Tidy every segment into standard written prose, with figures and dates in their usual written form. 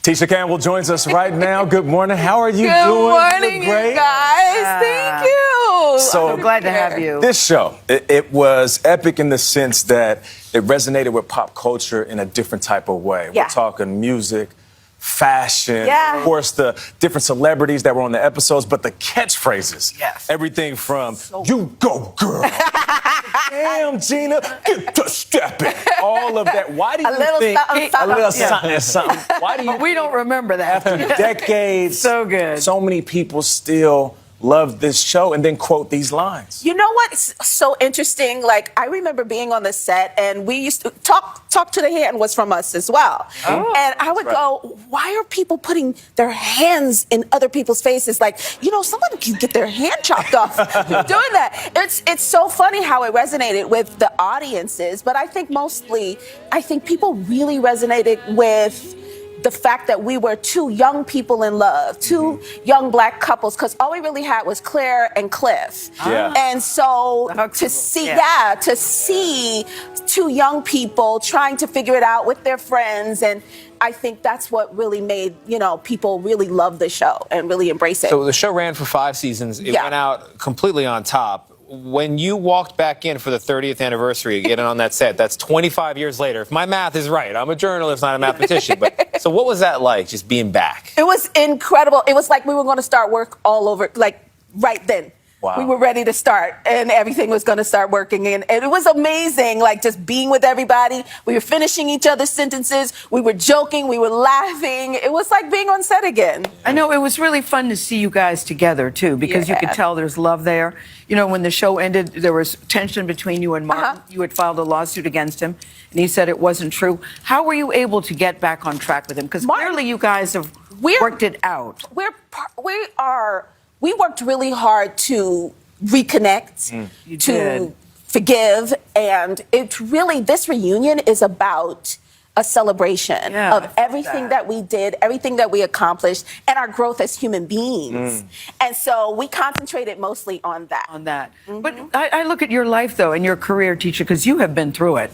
Tisha Campbell joins us right now. Good morning. How are you doing? Good morning, you great? you guys. Thank you. So glad to have you. This show, it was epic in the sense that it resonated with pop culture in a different type of way. Yeah. We're talking music, fashion, Yeah. of course, the different celebrities that were on the episodes, but the catchphrases. Yes. Everything from, you go, girl. Damn, Gina, get to stepping. All of that. Why do you think... A little something. Why do you We don't remember that. after decades, So good. so many people still love this show and then quote these lines? You know what's so interesting? Like, I remember being on the set, and we used to talk to the hand was from us as well. Oh, and I would go, why are people putting their hands in other people's faces? Like, someone can get their hand chopped off doing that. It's so funny how it resonated with the audiences, but I think people really resonated with the fact that we were two young people in love, two young black couples, because all we really had was Claire and Cliff. Yeah. And so to cool. see two young people trying to figure it out with their friends, and I think that's what really made, people really love the show and really embrace it. So the show ran for 5 seasons. It went out completely on top. When you walked back in for the 30th anniversary, getting on that set, that's 25 years later. If my math is right, I'm a journalist, not a mathematician. But so what was that like, just being back? It was incredible. It was like we were going to start work all over, like right then. Wow. We were ready to start, and everything was going to start working. And it was amazing, like just being with everybody. We were finishing each other's sentences. We were joking. We were laughing. It was like being on set again. I know it was really fun to see you guys together, too, because you could tell there's love there. When the show ended, there was tension between you and Martin. You had filed a lawsuit against him, and he said it wasn't true. How were you able to get back on track with him? Because clearly you guys have worked it out. We worked really hard to reconnect, to forgive, and this reunion is about a celebration of everything that we did, everything that we accomplished, and our growth as human beings. And so we concentrated mostly on that. But I look at your life, though, and your career, Tisha, because you have been through it.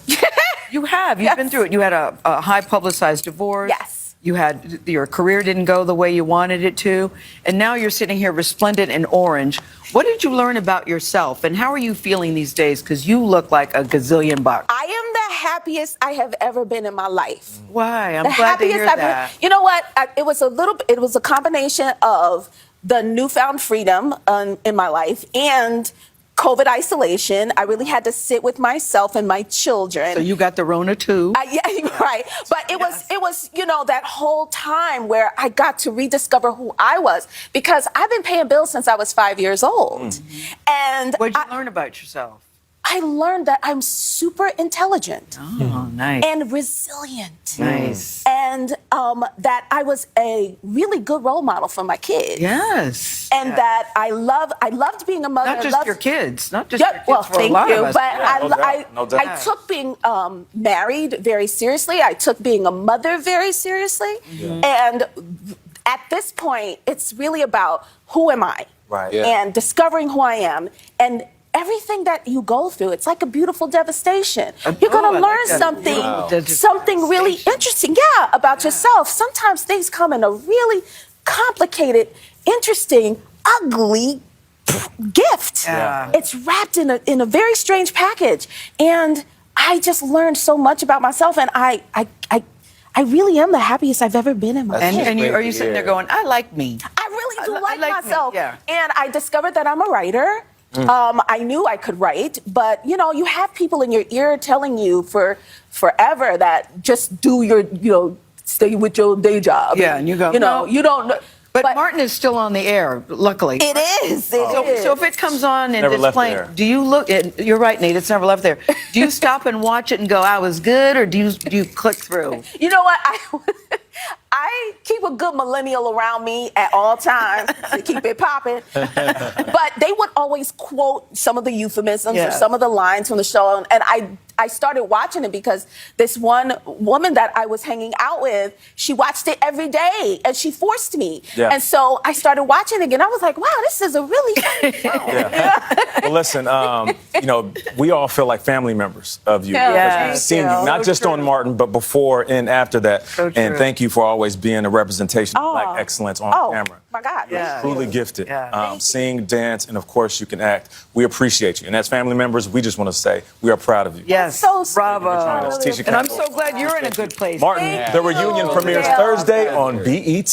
You have. You've been through it. You had a high-publicized divorce. Yes. Your career didn't go the way you wanted it to, and now you're sitting here resplendent in orange. What did you learn about yourself, and how are you feeling these days? Because you look like a gazillion bucks. I am the happiest I have ever been in my life. Why? I'm glad to hear that. You know what? It was a combination of the newfound freedom in my life and COVID isolation. I really had to sit with myself and my children. So you got the Rona too. Yeah, right. But it was that whole time where I got to rediscover who I was, because I've been paying bills since I was 5 years old. And what did you learn about yourself? I learned that I'm super intelligent. Oh, nice. And resilient. Nice. And that I was a really good role model for my kids. Yes. And that I loved being a mother. Not just your kids. Not just your kids. Well, for thank a lot you. of us. But No doubt. I took being married very seriously. I took being a mother very seriously. And at this point, it's really about who am I? Right. And discovering who I am. And everything that you go through, it's like a beautiful devastation. You're going to learn something really interesting, about yourself. Sometimes things come in a really complicated, interesting, ugly gift. Yeah. It's wrapped in a very strange package. And I just learned so much about myself, and I really am the happiest I've ever been in my life. And are you sitting there going, I like me? I really do like myself. myself. And I discovered that I'm a writer. I knew I could write, but you have people in your ear telling you for forever that just do your, stay with your day job. Yeah, and you go, no, you don't know. But Martin is still on the air, luckily. It is. So if it comes on and it's playing, there. do you look? You're right, Nate. It's never left there. Do you stop and watch it and go, "I was good," or do you click through? You know what? I keep a good millennial around me at all times to keep it popping. But they would always quote some of the euphemisms or some of the lines from the show, and I started watching it because this one woman that I was hanging out with, she watched it every day, and she forced me. Yeah. And so I started watching it again. I was like, wow, this is a really funny show. Yeah. Well, listen, you know, we all feel like family members of you. Yeah. Because we've seen you, not just on Martin, but before and after that. And thank you for always being a representation of Black excellence on camera. My God. Yeah. Truly gifted. Yeah. Sing, dance, and of course you can act. We appreciate you. And as family members, we just want to say we are proud of you. Yes. So sweet. Bravo. Tisha And I'm Campbell. so glad you're in a good place. Martin, the reunion premieres Thursday on BET+.